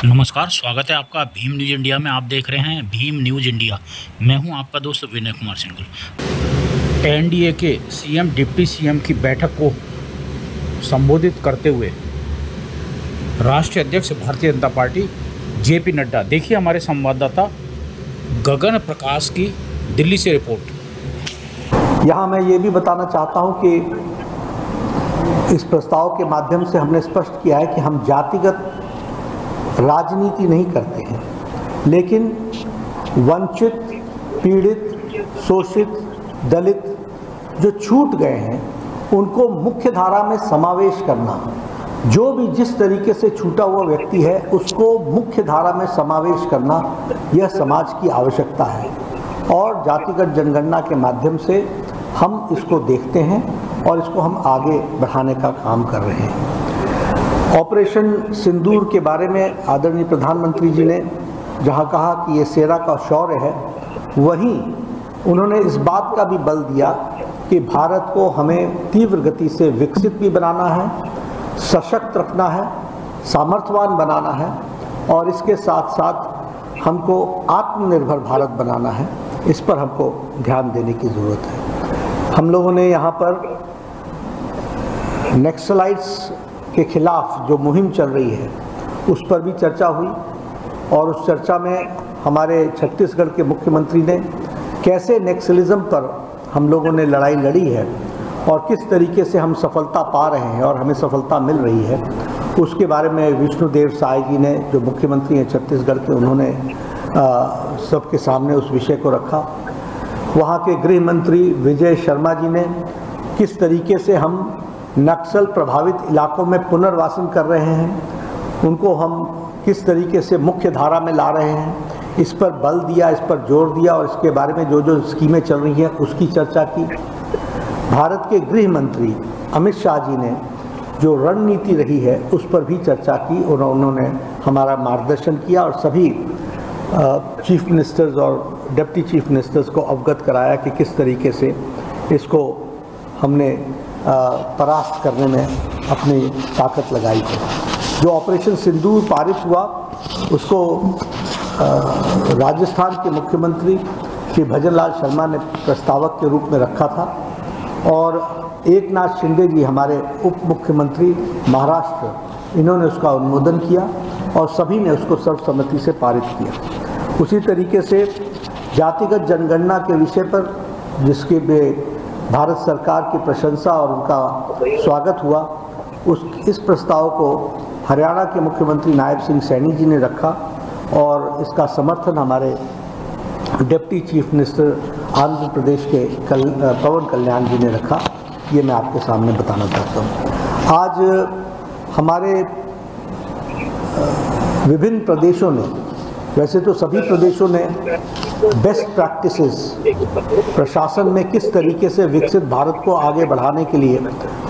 नमस्कार, स्वागत है आपका भीम न्यूज़ इंडिया में। आप देख रहे हैं भीम न्यूज़ इंडिया। मैं हूं आपका दोस्त विनय कुमार सिंघल। एनडीए के सीएम डिप्टी सीएम की बैठक को संबोधित करते हुए राष्ट्रीय अध्यक्ष भारतीय जनता पार्टी जेपी नड्डा। देखिए हमारे संवाददाता गगन प्रकाश की दिल्ली से रिपोर्ट। यहाँ मैं ये भी बताना चाहता हूँ कि इस प्रस्ताव के माध्यम से हमने स्पष्ट किया है कि हम जातिगत राजनीति नहीं करते हैं, लेकिन वंचित, पीड़ित, शोषित, दलित जो छूट गए हैं उनको मुख्य धारा में समावेश करना। जो भी जिस तरीके से छूटा हुआ व्यक्ति है उसको मुख्य धारा में समावेश करना, यह समाज की आवश्यकता है और जातिगत जनगणना के माध्यम से हम इसको देखते हैं और इसको हम आगे बढ़ाने का काम कर रहे हैं। ऑपरेशन सिंदूर के बारे में आदरणीय प्रधानमंत्री जी ने जहां कहा कि ये सेना का शौर्य है, वहीं उन्होंने इस बात का भी बल दिया कि भारत को हमें तीव्र गति से विकसित भी बनाना है, सशक्त रखना है, सामर्थ्यवान बनाना है और इसके साथ साथ हमको आत्मनिर्भर भारत बनाना है। इस पर हमको ध्यान देने की ज़रूरत है। हम लोगों ने यहाँ पर नक्सलाइट्स के खिलाफ जो मुहिम चल रही है उस पर भी चर्चा हुई और उस चर्चा में हमारे छत्तीसगढ़ के मुख्यमंत्री ने कैसे नक्सलिज्म पर हम लोगों ने लड़ाई लड़ी है और किस तरीके से हम सफलता पा रहे हैं और हमें सफलता मिल रही है, उसके बारे में विष्णुदेव साय जी ने, जो मुख्यमंत्री हैं छत्तीसगढ़ के, उन्होंने सबके सामने उस विषय को रखा। वहाँ के गृह मंत्री विजय शर्मा जी ने किस तरीके से हम नक्सल प्रभावित इलाकों में पुनर्वासन कर रहे हैं, उनको हम किस तरीके से मुख्य धारा में ला रहे हैं, इस पर बल दिया, इस पर जोर दिया और इसके बारे में जो जो स्कीमें चल रही हैं उसकी चर्चा की। भारत के गृह मंत्री अमित शाह जी ने जो रणनीति रही है उस पर भी चर्चा की और उन्होंने हमारा मार्गदर्शन किया और सभी चीफ मिनिस्टर्स और डिप्टी चीफ मिनिस्टर्स को अवगत कराया कि किस तरीके से इसको हमने परास्त करने में अपनी ताकत लगाई है। जो ऑपरेशन सिंदूर पारित हुआ उसको राजस्थान के मुख्यमंत्री श्री भजनलाल शर्मा ने प्रस्तावक के रूप में रखा था और एक नाथ शिंदे जी हमारे उप मुख्यमंत्री महाराष्ट्र, इन्होंने उसका अनुमोदन किया और सभी ने उसको सर्वसम्मति से पारित किया। उसी तरीके से जातिगत जनगणना के विषय पर जिसके भारत सरकार की प्रशंसा और उनका स्वागत हुआ, इस प्रस्ताव को हरियाणा के मुख्यमंत्री नायब सिंह सैनी जी ने रखा और इसका समर्थन हमारे deputy chief minister Andhra Pradesh के पवन कल्याण जी ने रखा। ये मैं आपके सामने बताना चाहता हूँ। आज हमारे विभिन्न प्रदेशों ने, वैसे तो सभी प्रदेशों ने बेस्ट प्रैक्टिसेस प्रशासन में किस तरीके से विकसित भारत को आगे बढ़ाने के लिए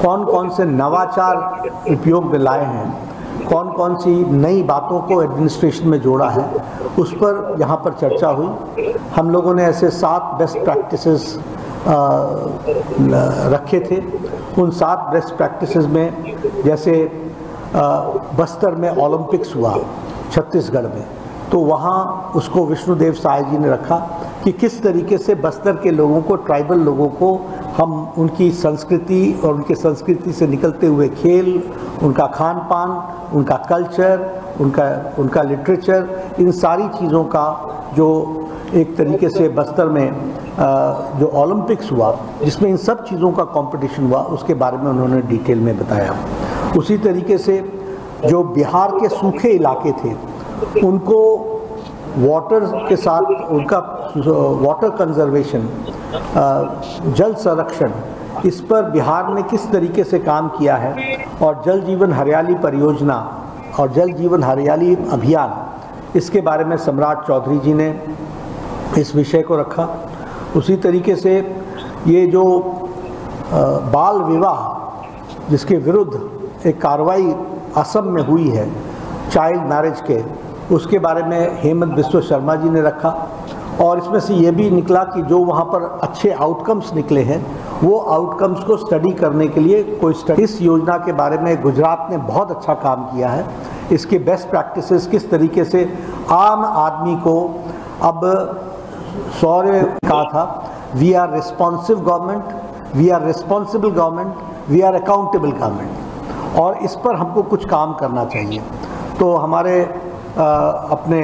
कौन कौन से नवाचार उपयोग में लाए हैं, कौन कौन सी नई बातों को एडमिनिस्ट्रेशन में जोड़ा है, उस पर यहाँ पर चर्चा हुई। हम लोगों ने ऐसे 7 बेस्ट प्रैक्टिसेस रखे थे। उन 7 बेस्ट प्रैक्टिसेस में जैसे बस्तर में ओलंपिक्स हुआ छत्तीसगढ़ में, तो वहाँ उसको विष्णुदेव साय जी ने रखा कि किस तरीके से बस्तर के लोगों को, ट्राइबल लोगों को हम उनकी संस्कृति और उनके संस्कृति से निकलते हुए खेल, उनका खान पान, उनका कल्चर, उनका लिटरेचर, इन सारी चीज़ों का जो एक तरीके से बस्तर में जो ओलंपिक्स हुआ जिसमें इन सब चीज़ों का कंपटीशन हुआ, उसके बारे में उन्होंने डिटेल में बताया। उसी तरीके से जो बिहार के सूखे इलाके थे उनको वाटर के साथ, उनका वाटर कंजर्वेशन, जल संरक्षण, इस पर बिहार ने किस तरीके से काम किया है और जल जीवन हरियाली परियोजना और जल जीवन हरियाली अभियान, इसके बारे में सम्राट चौधरी जी ने इस विषय को रखा। उसी तरीके से ये जो बाल विवाह जिसके विरुद्ध एक कार्रवाई असम में हुई है चाइल्ड मैरिज के, उसके बारे में हेमंत बिस्वा शर्मा जी ने रखा। और इसमें से ये भी निकला कि जो वहाँ पर अच्छे आउटकम्स निकले हैं वो आउटकम्स को स्टडी करने के लिए इस योजना के बारे में गुजरात ने बहुत अच्छा काम किया है। इसके बेस्ट प्रैक्टिसेस किस तरीके से आम आदमी को, अब सौर्य कहा था, we are responsive government, we are responsible government, we are accountable government, और इस पर हमको कुछ काम करना चाहिए। तो हमारे अपने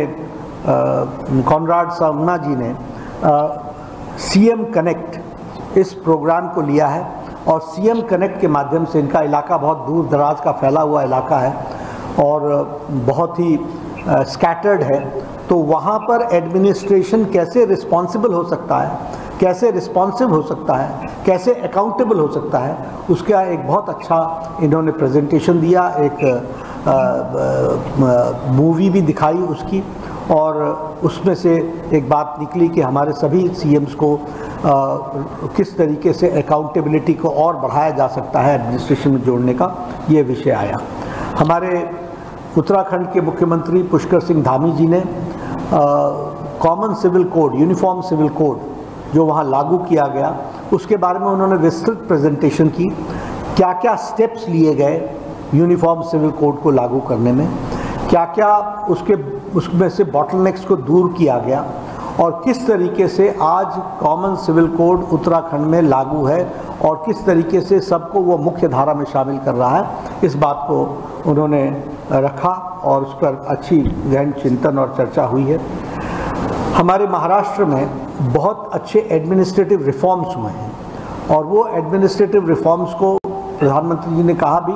कॉनराड सामना जी ने सीएम कनेक्ट इस प्रोग्राम को लिया है और सीएम कनेक्ट के माध्यम से, इनका इलाका बहुत दूर दराज का फैला हुआ इलाका है और बहुत ही स्कैटर्ड है, तो वहाँ पर एडमिनिस्ट्रेशन कैसे रिस्पॉन्सिबल हो सकता है, कैसे रिस्पॉन्सिव हो सकता है, कैसे अकाउंटेबल हो सकता है, उसका एक बहुत अच्छा इन्होंने प्रेजेंटेशन दिया। एक मूवी भी दिखाई उसकी, और उसमें से एक बात निकली कि हमारे सभी सीएम्स को किस तरीके से अकाउंटेबिलिटी को और बढ़ाया जा सकता है, एडमिनिस्ट्रेशन में जोड़ने का ये विषय आया। हमारे उत्तराखंड के मुख्यमंत्री पुष्कर सिंह धामी जी ने common civil code, uniform civil code जो वहाँ लागू किया गया, उसके बारे में उन्होंने विस्तृत प्रेजेंटेशन की। क्या क्या स्टेप्स लिए गए यूनिफॉर्म सिविल कोड को लागू करने में, क्या क्या उसमें से बॉटलनेक्स को दूर किया गया, और किस तरीके से आज कॉमन सिविल कोड उत्तराखंड में लागू है और किस तरीके से सबको वो मुख्य धारा में शामिल कर रहा है, इस बात को उन्होंने रखा और उस पर अच्छी गहन चिंतन और चर्चा हुई है। हमारे महाराष्ट्र में बहुत अच्छे एडमिनिस्ट्रेटिव रिफॉर्म्स हुए हैं और वो एडमिनिस्ट्रेटिव रिफॉर्म्स को प्रधानमंत्री जी ने कहा भी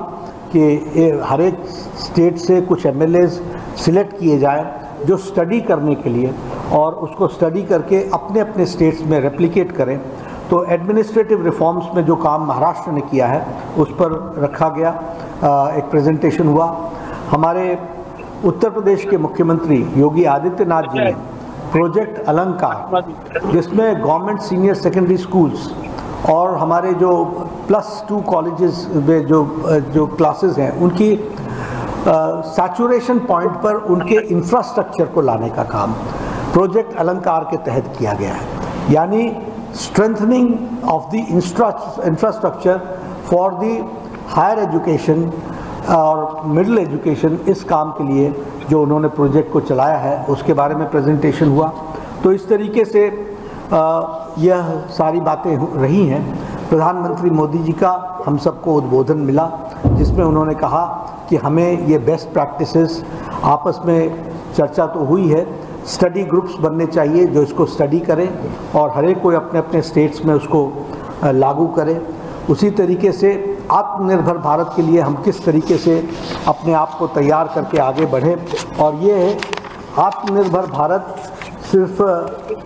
कि हर एक स्टेट से कुछ एमएलएज सिलेक्ट किए जाएं जो स्टडी करने के लिए, और उसको स्टडी करके अपने अपने स्टेट्स में रेप्लिकेट करें। तो एडमिनिस्ट्रेटिव रिफॉर्म्स में जो काम महाराष्ट्र ने किया है उस पर रखा गया, एक प्रेजेंटेशन हुआ। हमारे उत्तर प्रदेश के मुख्यमंत्री योगी आदित्यनाथ जी ने प्रोजेक्ट अलंकार, जिसमें गवर्नमेंट सीनियर सेकेंडरी स्कूल्स और हमारे जो +2 कॉलेजेस में जो क्लासेस हैं उनकी सैचुरेशन पॉइंट पर उनके इंफ्रास्ट्रक्चर को लाने का काम प्रोजेक्ट अलंकार के तहत किया गया है। यानी strengthening of the infrastructure for the higher education और मिडिल एजुकेशन, इस काम के लिए जो उन्होंने प्रोजेक्ट को चलाया है उसके बारे में प्रेजेंटेशन हुआ। तो इस तरीके से यह सारी बातें रही हैं। प्रधानमंत्री मोदी जी का हम सबको उद्बोधन मिला जिसमें उन्होंने कहा कि हमें ये बेस्ट प्रैक्टिसेस, आपस में चर्चा तो हुई है, स्टडी ग्रुप्स बनने चाहिए जो इसको स्टडी करें और हर एक कोई अपने अपने स्टेट्स में उसको लागू करे। उसी तरीके से आत्मनिर्भर भारत के लिए हम किस तरीके से अपने आप को तैयार करके आगे बढ़ें, और ये आत्मनिर्भर भारत सिर्फ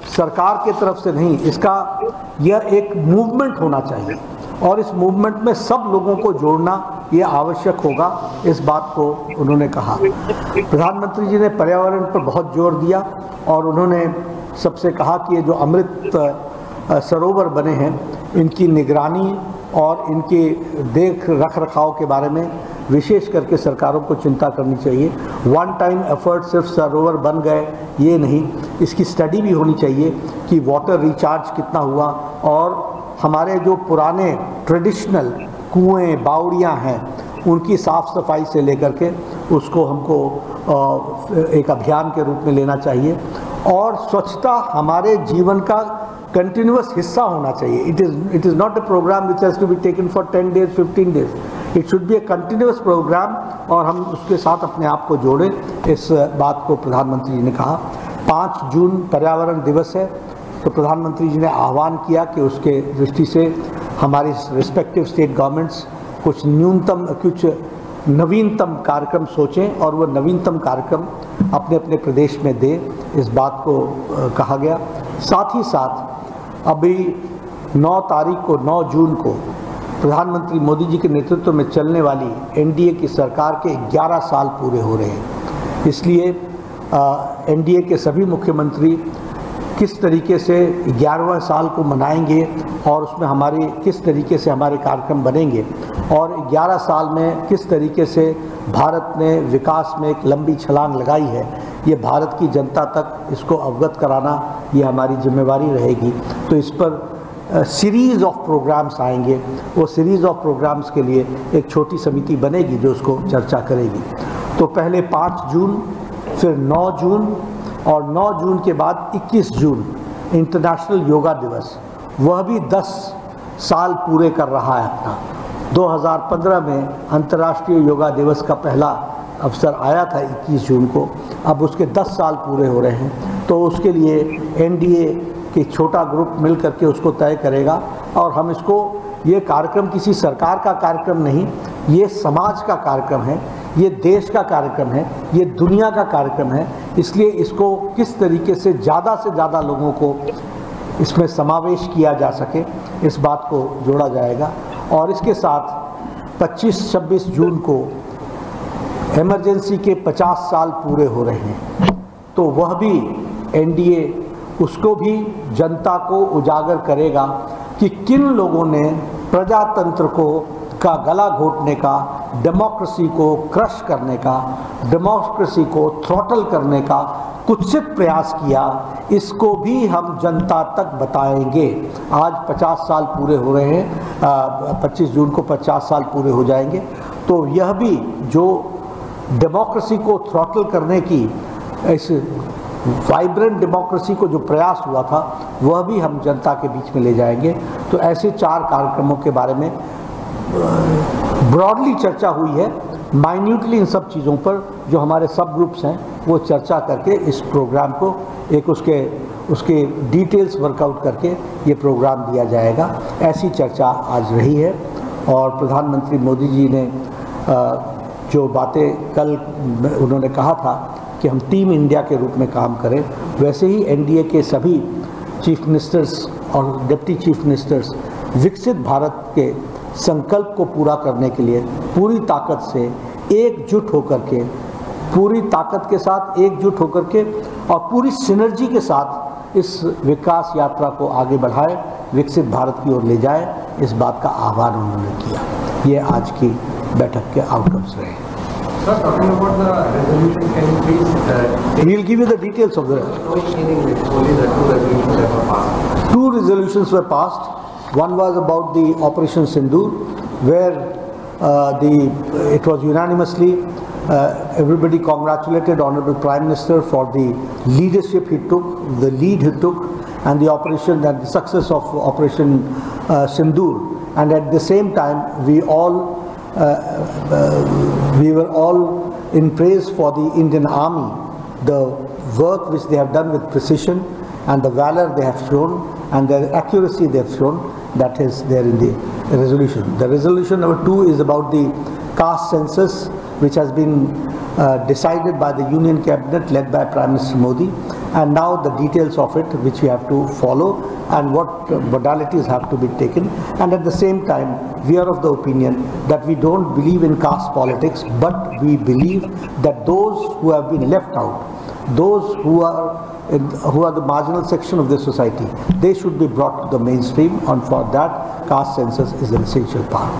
सरकार के तरफ से नहीं, इसका यह एक मूवमेंट होना चाहिए और इस मूवमेंट में सब लोगों को जोड़ना ये आवश्यक होगा, इस बात को उन्होंने कहा। प्रधानमंत्री जी ने पर्यावरण पर बहुत जोर दिया और उन्होंने सबसे कहा कि ये जो अमृत सरोवर बने हैं इनकी निगरानी और इनके रख रखाव के बारे में विशेष करके सरकारों को चिंता करनी चाहिए। वन टाइम एफर्ट सिर्फ सरोवर बन गए ये नहीं, इसकी स्टडी भी होनी चाहिए कि वाटर रिचार्ज कितना हुआ, और हमारे जो पुराने ट्रेडिशनल कुएं बावड़ियाँ हैं उनकी साफ़ सफाई से लेकर के उसको हमको एक अभियान के रूप में लेना चाहिए। और स्वच्छता हमारे जीवन का कंटिन्यूअस हिस्सा होना चाहिए। It is not a program which has to be taken for 10 days 15 days, it should be a continuous program, और हम उसके साथ अपने आप को जोड़ें, इस बात को प्रधानमंत्री जी ने कहा। 5 जून पर्यावरण दिवस है, तो प्रधानमंत्री जी ने आह्वान किया कि उसके दृष्टि से हमारी रिस्पेक्टिव स्टेट गवर्नमेंट्स कुछ नवीनतम कार्यक्रम सोचें और वो नवीनतम कार्यक्रम अपने अपने प्रदेश में दें, इस बात को कहा गया। साथ ही साथ अभी 9 जून को प्रधानमंत्री मोदी जी के नेतृत्व में चलने वाली एनडीए की सरकार के 11 साल पूरे हो रहे हैं, इसलिए एनडीए के सभी मुख्यमंत्री किस तरीके से 11वें साल को मनाएंगे और उसमें हमारी किस तरीके से हमारे कार्यक्रम बनेंगे और 11 साल में किस तरीके से भारत ने विकास में एक लंबी छलांग लगाई है, ये भारत की जनता तक इसको अवगत कराना ये हमारी जिम्मेवारी रहेगी। तो इस पर सीरीज़ ऑफ प्रोग्राम्स आएंगे। वो सीरीज़ ऑफ प्रोग्राम्स के लिए एक छोटी समिति बनेगी जो उसको चर्चा करेगी। तो पहले 5 जून, फिर 9 जून और 9 जून के बाद 21 जून इंटरनेशनल योगा दिवस, वह भी 10 साल पूरे कर रहा है अपना। 2015 में अंतर्राष्ट्रीय योगा दिवस का पहला अवसर आया था 21 जून को, अब उसके 10 साल पूरे हो रहे हैं। तो उसके लिए एनडीए के छोटा ग्रुप मिल करके उसको तय करेगा और हम इसको, ये कार्यक्रम किसी सरकार का कार्यक्रम नहीं, ये समाज का कार्यक्रम है, ये देश का कार्यक्रम है, ये दुनिया का कार्यक्रम है। इसलिए इसको किस तरीके से ज़्यादा लोगों को इसमें समावेश किया जा सके, इस बात को जोड़ा जाएगा। और इसके साथ 25-26 जून को इमरजेंसी के 50 साल पूरे हो रहे हैं, तो वह भी एनडीए उसको भी जनता को उजागर करेगा कि किन लोगों ने प्रजातंत्र का गला घोटने का, डेमोक्रेसी को क्रश करने का, डेमोक्रेसी को थ्रॉटल करने का कुत्सित प्रयास किया। इसको भी हम जनता तक बताएंगे। आज 50 साल पूरे हो रहे हैं, 25 जून को 50 साल पूरे हो जाएंगे। तो यह भी जो डेमोक्रेसी को थ्रॉटल करने की, इस वाइब्रेंट डेमोक्रेसी को जो प्रयास हुआ था, वह भी हम जनता के बीच में ले जाएंगे। तो ऐसे 4 कार्यक्रमों के बारे में ब्रॉडली चर्चा हुई है। माइन्यूटली इन सब चीज़ों पर जो हमारे सब ग्रुप्स हैं वो चर्चा करके इस प्रोग्राम को एक उसके डिटेल्स वर्कआउट करके ये प्रोग्राम दिया जाएगा। ऐसी चर्चा आज रही है। और प्रधानमंत्री मोदी जी ने जो बातें कल उन्होंने कहा था कि हम टीम इंडिया के रूप में काम करें, वैसे ही एनडीए के सभी चीफ मिनिस्टर्स और डिप्टी चीफ मिनिस्टर्स विकसित भारत के संकल्प को पूरा करने के लिए पूरी ताकत से एकजुट होकर के, पूरी ताकत के साथ एकजुट होकर के और पूरी सिनर्जी के साथ इस विकास यात्रा को आगे बढ़ाए, विकसित भारत की ओर ले जाए, इस बात का आह्वान उन्होंने किया। ये आज की बैठक के आउटकम्स रहे। Sir, talking about the resolution, can you please We'll give you the details of the only the 2 resolutions that were passed. 2 resolutions were passed. One was about the Operation Sindoor, where it was unanimously everybody congratulated Honorable Prime Minister for the leadership he took, the lead he took, and the operation and the success of Operation Sindoor. And at the same time, we were all in praise for the Indian Army, the work which they have done with precision and the valor they have shown and the accuracy they have shown. That is there in the resolution. The resolution number 2 is about the caste census, which has been decided by the Union Cabinet led by Prime Minister Modi, and now the details of it which we have to follow and what modalities have to be taken. And at the same time, we are of the opinion that we don't believe in caste politics, but we believe that those who have been left out, those who are the marginal section of the society, they should be brought to the mainstream, and for that caste census is an essential part.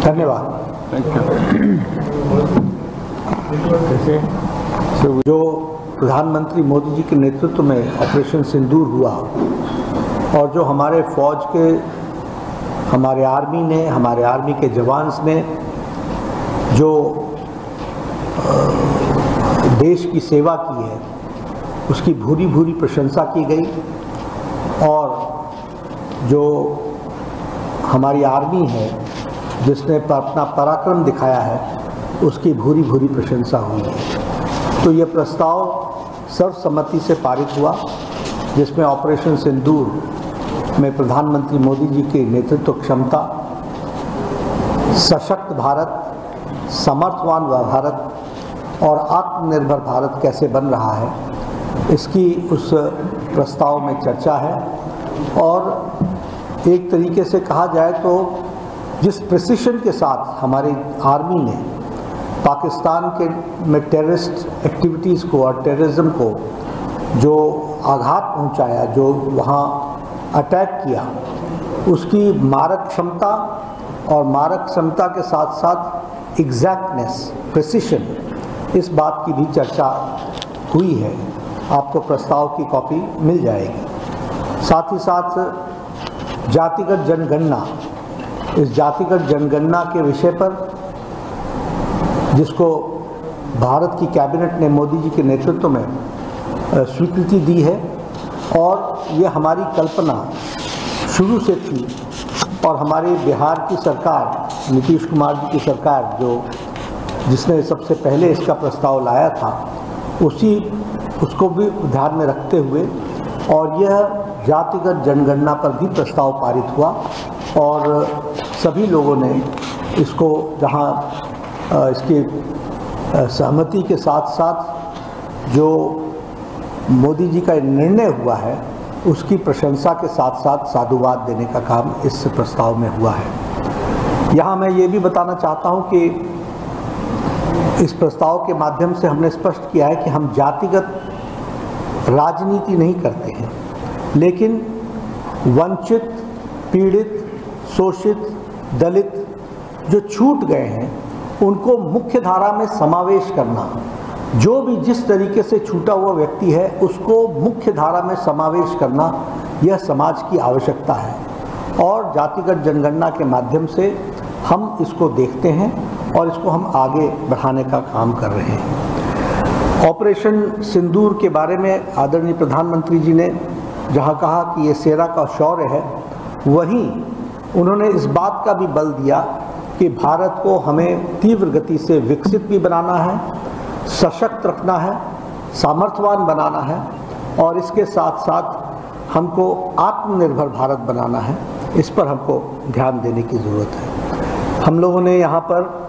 धन्यवाद। जो प्रधानमंत्री मोदी जी के नेतृत्व में operation सिंदूर हुआ और जो हमारे फौज के, हमारे आर्मी के जवान्स ने जो देश की सेवा की है, उसकी भूरी भूरी प्रशंसा की गई। और जो हमारी आर्मी है जिसने अपना पराक्रम दिखाया है, उसकी भूरी भूरी प्रशंसा हुई है। तो ये प्रस्ताव सर्वसम्मति से पारित हुआ, जिसमें ऑपरेशन सिंदूर में प्रधानमंत्री मोदी जी की नेतृत्व क्षमता, सशक्त भारत, समर्थवान भारत और आत्मनिर्भर भारत कैसे बन रहा है, इसकी उस प्रस्ताव में चर्चा है। और एक तरीके से कहा जाए तो जिस प्रिसिशन के साथ हमारी आर्मी ने पाकिस्तान के में टेररिस्ट एक्टिविटीज़ को और टेररिज्म को जो आघात पहुंचाया, जो वहाँ अटैक किया, उसकी मारक क्षमता और मारक क्षमता के साथ साथ एग्जैक्टनेस, प्रिसिशन, इस बात की भी चर्चा हुई है। आपको प्रस्ताव की कॉपी मिल जाएगी। साथ ही साथ जातिगत जनगणना, इस जातिगत जनगणना के विषय पर जिसको भारत की कैबिनेट ने मोदी जी के नेतृत्व में स्वीकृति दी है, और ये हमारी कल्पना शुरू से थी, और हमारे बिहार की सरकार, नीतीश कुमार जी की सरकार, जिसने सबसे पहले इसका प्रस्ताव लाया था, उसको भी ध्यान में रखते हुए और यह जातिगत जनगणना पर भी प्रस्ताव पारित हुआ, और सभी लोगों ने इसको, जहां इसकी सहमति के साथ साथ जो मोदी जी का निर्णय हुआ है, उसकी प्रशंसा के साथ साथ साधुवाद देने का काम इस प्रस्ताव में हुआ है। यहाँ मैं ये भी बताना चाहता हूँ कि इस प्रस्ताव के माध्यम से हमने स्पष्ट किया है कि हम जातिगत राजनीति नहीं करते हैं, लेकिन वंचित, पीड़ित, शोषित, दलित जो छूट गए हैं उनको मुख्य धारा में समावेश करना, जो भी जिस तरीके से छूटा हुआ व्यक्ति है उसको मुख्य धारा में समावेश करना, यह समाज की आवश्यकता है। और जातिगत जनगणना के माध्यम से हम इसको देखते हैं और इसको हम आगे बढ़ाने का काम कर रहे हैं। ऑपरेशन सिंदूर के बारे में आदरणीय प्रधानमंत्री जी ने जहाँ कहा कि ये सेना का शौर्य है, वहीं उन्होंने इस बात का भी बल दिया कि भारत को हमें तीव्र गति से विकसित भी बनाना है, सशक्त रखना है, सामर्थ्यवान बनाना है, और इसके साथ साथ हमको आत्मनिर्भर भारत बनाना है। इस पर हमको ध्यान देने की ज़रूरत है। हम लोगों ने यहाँ पर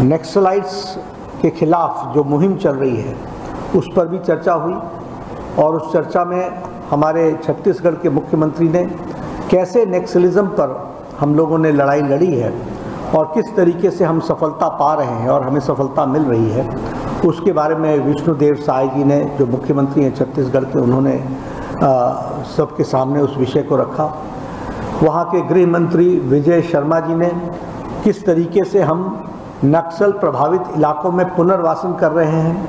नक्सलाइट्स के खिलाफ जो मुहिम चल रही है उस पर भी चर्चा हुई, और उस चर्चा में हमारे छत्तीसगढ़ के मुख्यमंत्री ने कैसे नक्सलिज्म पर हम लोगों ने लड़ाई लड़ी है और किस तरीके से हम सफलता पा रहे हैं और हमें सफलता मिल रही है, उसके बारे में विष्णुदेव साय जी ने, जो मुख्यमंत्री हैं छत्तीसगढ़ के, उन्होंने सबके सामने उस विषय को रखा। वहाँ के गृह मंत्री विजय शर्मा जी ने किस तरीके से हम नक्सल प्रभावित इलाकों में पुनर्वासन कर रहे हैं,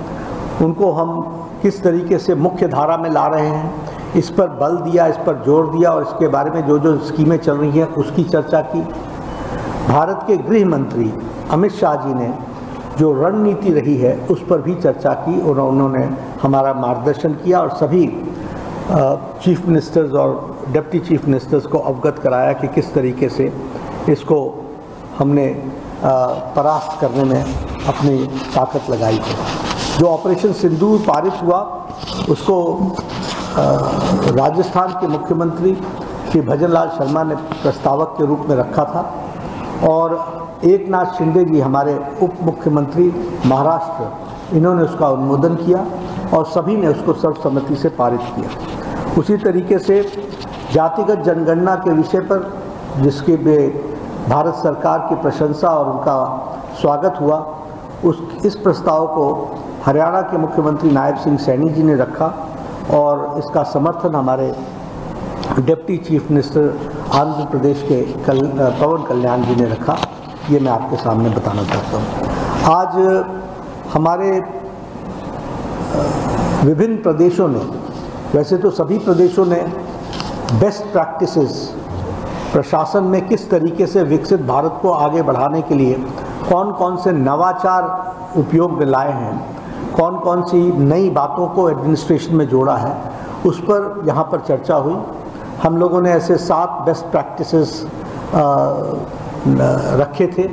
उनको हम किस तरीके से मुख्य धारा में ला रहे हैं, इस पर बल दिया, इस पर जोर दिया, और इसके बारे में जो जो स्कीमें चल रही हैं उसकी चर्चा की। भारत के गृह मंत्री अमित शाह जी ने जो रणनीति रही है उस पर भी चर्चा की, और उन्होंने हमारा मार्गदर्शन किया और सभी चीफ मिनिस्टर्स और डिप्टी चीफ मिनिस्टर्स को अवगत कराया कि किस तरीके से इसको हमने परास्त करने में अपनी ताकत लगाई है। जो ऑपरेशन सिंदूर पारित हुआ उसको राजस्थान के मुख्यमंत्री श्री भजनलाल शर्मा ने प्रस्तावक के रूप में रखा था, और एकनाथ शिंदे जी हमारे उप मुख्यमंत्री महाराष्ट्र, इन्होंने उसका अनुमोदन किया और सभी ने उसको सर्वसम्मति से पारित किया। उसी तरीके से जातिगत जनगणना के विषय पर जिसके भारत सरकार की प्रशंसा और उनका स्वागत हुआ, इस प्रस्ताव को हरियाणा के मुख्यमंत्री नायब सिंह सैनी जी ने रखा, और इसका समर्थन हमारे deputy chief minister Andhra Pradesh के पवन कल्याण जी ने रखा। ये मैं आपके सामने बताना चाहता हूँ। आज हमारे विभिन्न प्रदेशों ने, वैसे तो सभी प्रदेशों ने बेस्ट प्रैक्टिसेस प्रशासन में किस तरीके से विकसित भारत को आगे बढ़ाने के लिए कौन कौन से नवाचार उपयोग में लाए हैं, कौन कौन सी नई बातों को एडमिनिस्ट्रेशन में जोड़ा है, उस पर यहाँ पर चर्चा हुई। हम लोगों ने ऐसे 7 बेस्ट प्रैक्टिसेस रखे थे।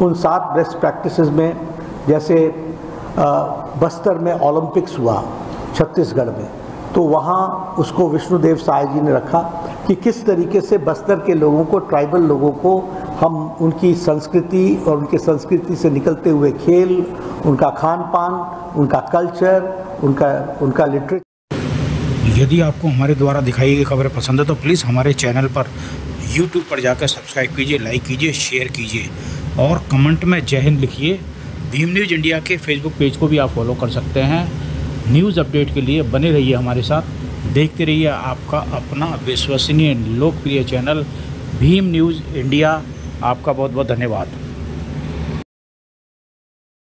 उन 7 बेस्ट प्रैक्टिसेस में जैसे बस्तर में ओलंपिक्स हुआ छत्तीसगढ़ में, तो वहाँ उसको विष्णुदेव साय जी ने रखा कि किस तरीके से बस्तर के लोगों को, ट्राइबल लोगों को, हम उनकी संस्कृति और उनके संस्कृति से निकलते हुए खेल, उनका खान पान, उनका कल्चर, उनका लिटरेचर। यदि आपको हमारे द्वारा दिखाई गई खबरें पसंद है तो प्लीज़ हमारे चैनल पर यूट्यूब पर जाकर सब्सक्राइब कीजिए, लाइक कीजिए, शेयर कीजिए और कमेंट में जय हिंद लिखिए। भीम न्यूज़ इंडिया के फेसबुक पेज को भी आप फॉलो कर सकते हैं। न्यूज़ अपडेट के लिए बने रहिए हमारे साथ, देखते रहिए आपका अपना विश्वसनीय लोकप्रिय चैनल भीम न्यूज़ इंडिया। आपका बहुत बहुत धन्यवाद।